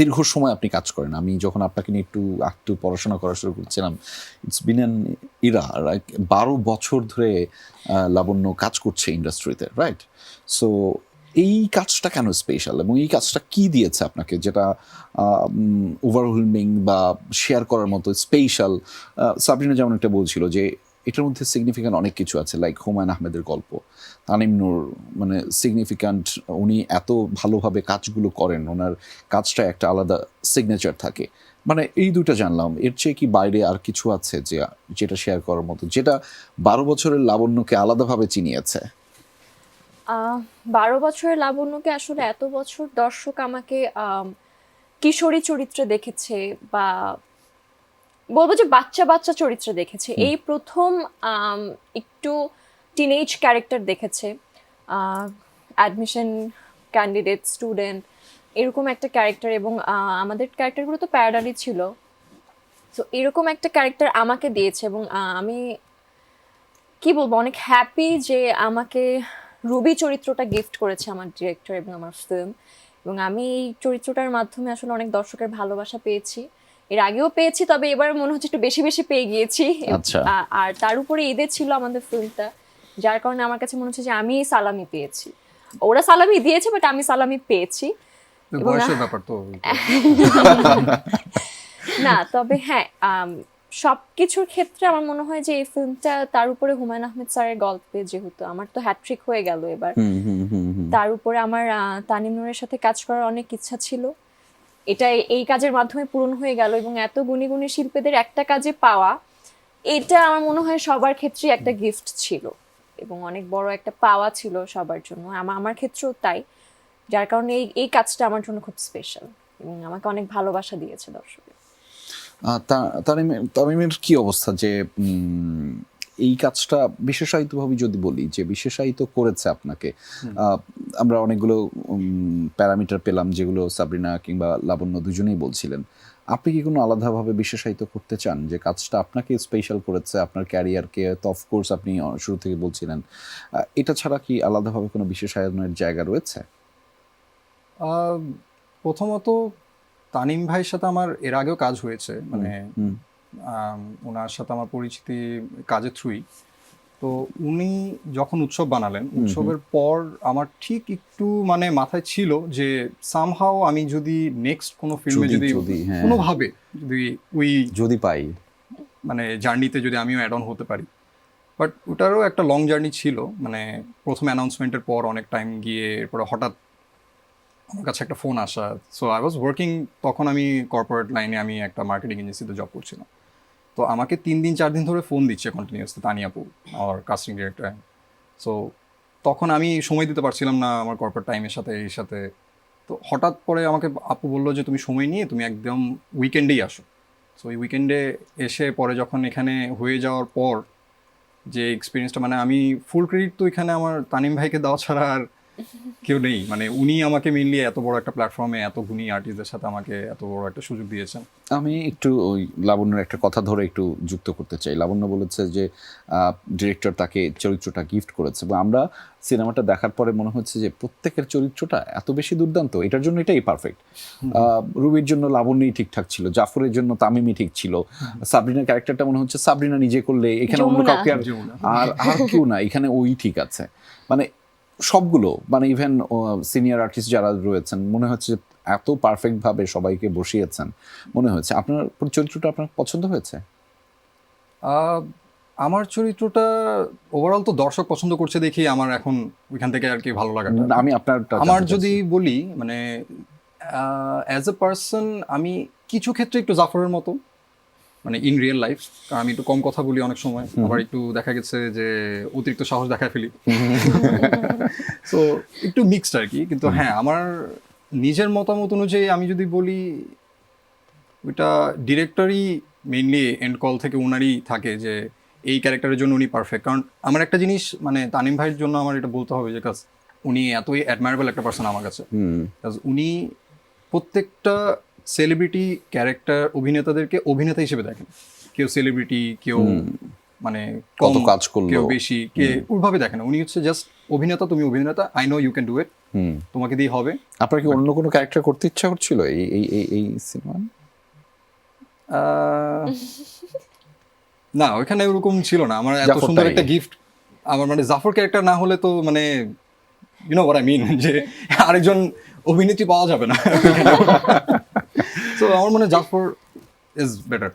দীর্ঘ সময় আপনি কাজ করেন। আমি যখন আপনাকে নিয়ে একটু পড়াশোনা করা শুরু করছিলাম, it's been an Ira, like ১২ বছর ধরে লাবণ্য কাজ করছে ইন্ডাস্ট্রিতে, রাইট? সো এই কাজটা কেন স্পেশাল এবং এই কাজটা কি দিয়েছে আপনাকে যেটা ওভারওয়েলমিং বা শেয়ার করার মতো স্পেশাল? সাবরিনা যেমন একটা বলছিল যে এটার মধ্যে সিগনিফিক্যান্ট অনেক কিছু আছে, লাইক হুমায়ুন আহমেদের গল্প, তানিম নূর, মানে সিগনিফিক্যান্ট, উনি এত ভালোভাবে কাজগুলো করেন, ওনার কাজটা একটা আলাদা সিগনেচার থাকে। মানে এই দুটো জানলাম, এর চেয়ে কি বাইরে আর কিছু আছে যেটা শেয়ার করার মতো, যেটা ১২ বছরের লাবণ্যকে আলাদাভাবে চিনিয়েছে? ১২ বছরের লাবণ্যকে আসলে এত বছর দর্শক আমাকে কিশোরী চরিত্রে দেখেছে, বা বলবো যে বাচ্চা বাচ্চা চরিত্রে দেখেছে। এই প্রথম একটু টিনেজ ক্যারেক্টার দেখেছে, অ্যাডমিশন ক্যান্ডিডেট, স্টুডেন্ট, এরকম একটা ক্যারেক্টার। এবং আমাদের ক্যারেক্টারগুলো তো প্যারাডালি ছিল, তো এরকম একটা ক্যারেক্টার আমাকে দিয়েছে। এবং আমি কি বলবো, অনেক হ্যাপি যে আমাকে রুবি চরিত্রটা গিফট করেছে আমার ডিরেক্টর এবং আমার ফিল্ম। এবং আমি এই চরিত্রটার মাধ্যমে আসলে অনেক দর্শকের ভালোবাসা পেয়েছি, এর আগেও পেয়েছি, তবে এবার মনে হচ্ছে একটু বেশি বেশি পেয়ে গিয়েছি। আচ্ছা। আর তার উপরে ঈদে ছিল আমাদের ফিল্মটা, যার কারণে আমার কাছে মনে হচ্ছে যে আমি সালামি পেয়েছি। ওরা সালামি দিয়েছে, বাট আমি সালামি পেয়েছি। এবং বয়সের ব্যাপার তো। না, তবে হ্যাঁ, সবকিছুর ক্ষেত্রে আমার মনে হয় যে এই ফিল্মটা, তার উপরে হুমায়ুন আহমেদ স্যারের গল্পে, যেহেতু আমার তো হ্যাট্রিক হয়ে গেল এবার, তার উপরে আমার তানিম নূরের সাথে কাজ করার অনেক ইচ্ছা ছিল, এটা এই কাজের মাধ্যমে পূরণ হয়ে গেল। এবং এত গুণী গুণী শিল্পীদের একটা কাজে পাওয়া, এটা আমার মনে হয় সবার ক্ষেত্রেই একটা গিফট ছিল এবং অনেক বড় একটা পাওয়া ছিল সবার জন্য, আমার ক্ষেত্রেও তাই। যার কারণে এই কাজটা আমার জন্য খুব স্পেশাল এবং আমাকে অনেক ভালোবাসা দিয়েছে দর্শকের। তামিমের কি অবস্থা, যে এই কাজটা বিশেষায়িতভাবে যদি বলি, যে বিশেষায়িত করেছে আপনাকে? আমরা অনেকগুলো প্যারামিটার পেলাম যেগুলো সাবরিনা কিংবা লাবণ্য দুজনেই বলছিলেন। আপনি কি কোনো আলাদাভাবে বিশেষায়িত করতে চান যে কাজটা আপনাকে স্পেশাল করেছে আপনার ক্যারিয়ারকে? তো অফকোর্স আপনি শুরু থেকে বলছিলেন, এটা ছাড়া কি আলাদাভাবে কোনো বিশেষায়নের জায়গা রয়েছে? প্রথমত তানিম ভাইয়ের সাথে আমার এর আগেও কাজ হয়েছে, মানে ওনার সাথে আমার পরিচিতি কাজের থ্রুই। তো উনি যখন উৎসব বানালেন, উৎসবের পর আমার ঠিক একটু মানে মাথায় ছিল যে সামহাও আমি যদি নেক্সট কোনো ফিল্মে যদি কোনোভাবে যদি পাই, মানে জার্নিতে যদি আমিও অ্যাড অন হতে পারি। বাট ওটারও একটা লং জার্নি ছিল, মানে প্রথম অ্যানাউন্সমেন্টের পর অনেক টাইম গিয়ে এরপরে হঠাৎ আমার কাছে একটা ফোন আসা। সো আই ওয়াজ ওয়ার্কিং, তখন আমি কর্পোরেট লাইনে, আমি একটা মার্কেটিং এজেন্সিতে জব করছিলাম। তো আমাকে 3 দিন 4 দিন ধরে ফোন দিচ্ছে কন্টিনিউয়াসলি তানিয়াপু, আমার কাস্টিং ডিরেক্টর। সো তখন আমি সময় দিতে পারছিলাম না আমার কর্পোরেট টাইমের সাথে এই সাথে। তো হঠাৎ পরে আমাকে আপু বললো যে তুমি সময় নিয়ে তুমি একদম উইকেন্ডেই আসো। সো এই উইকেন্ডে এসে পরে যখন এখানে হয়ে যাওয়ার পর যে এক্সপিরিয়েন্সটা, মানে আমি ফুল ক্রেডিট তো এখানে আমার তানিম ভাইকে দেওয়া ছাড়া আর কেউ নেই। মানে উনি আমাকে মেনলি এত বড় একটা প্ল্যাটফর্মে এত গুণী আর্টিস্টদের সাথে আমাকে এত বড় একটা সুযোগ দিয়েছেন। আমি একটু ওই লাবণ্যের একটা কথা ধরে একটু যুক্ত করতে চাই। লাবণ্য বলেছে যে ডিরেক্টর তাকে চরিত্রটা গিফট করেছে, এবং আমরা সিনেমাটা দেখার পরে মনে হচ্ছে যে প্রত্যেকের চরিত্রটা এত বেশি দুর্দান্ত, এটার জন্য এটাই পারফেক্ট। রুবির জন্য লাবণ্যই ঠিকঠাক ছিল, জাফরের জন্য তামিমই ঠিক ছিল, সাবরিনার ক্যারেক্টারটা মনে হচ্ছে সাবরিনা নিজে করলে, এখানে অন্য কাউকে আর কেউ না, এখানে ওই ঠিক আছে। মানে সবগুলো, মানে ইভেন সিনিয়র আর্টিস্ট যারা রয়েছেন, মনে হচ্ছে এত পারফেক্টভাবে সবাইকে বসিয়েছেন। মনে হয়েছে আপনার চরিত্রটা আপনার পছন্দ হয়েছে? আমার চরিত্রটা ওভারঅল তো দর্শক পছন্দ করছে দেখি আমার এখন ওইখান থেকে আর কি ভালো লাগাটা। আমি আমার যদি বলি, মানে অ্যাজ এ পার্সন আমি কিছু ক্ষেত্রে একটু জাফরের মতো, মানে ইন রিয়েল লাইফ, কারণ আমি একটু কম কথা বলি অনেক সময়, আবার একটু দেখা গেছে যে অতিরিক্ত সাহস দেখায় ফেলি। সো একটু মিক্সড আর কি। কিন্তু হ্যাঁ, আমার নিজের মতামত অনুযায়ী আমি যদি বলি, ওইটা ডিরেক্টরই মেইনলি এন্ড কল থেকে উনারই থাকে যে এই ক্যারেক্টারের জন্য উনি পারফেক্ট। কারণ আমার একটা জিনিস, মানে তানিম ভাইয়ের জন্য আমার এটা বলতে হবে যে কাজ উনি এতই অ্যাডমায়ারেবল একটা পার্সন আমার কাছে। উনি প্রত্যেকটা সেলিব্রিটি ক্যারেক্টার অভিনেতাদেরকে অভিনেতা হিসেবে দেখেন। কেউ সেলিব্রিটি, কেউ মানে কত কম, কাজ করলো। কেউ বেশি, কে ওইভাবে দেখে না। উনি হচ্ছে জাস্ট অভিনেতা, তুমি অভিনেতা, I know you can do it, hmm. তোমাকে দিয়ে হবে। আপনার কি অন্য কোনো ক্যারেক্টার করতে ইচ্ছা করছিল এই এই এই এই সিনেমা? না, ওইখানে ওরকম ছিল না। আমার এত জাফরটাই। সুন্দর একটা গিফট, আমার মানে জাফর ক্যারেক্টার না হলে তো মানে you know what I mean, যে আরেকজন অভিনেত্রী পাওয়া যাবে না। তো আমার মনে হয় জাফর ইজ বেটার।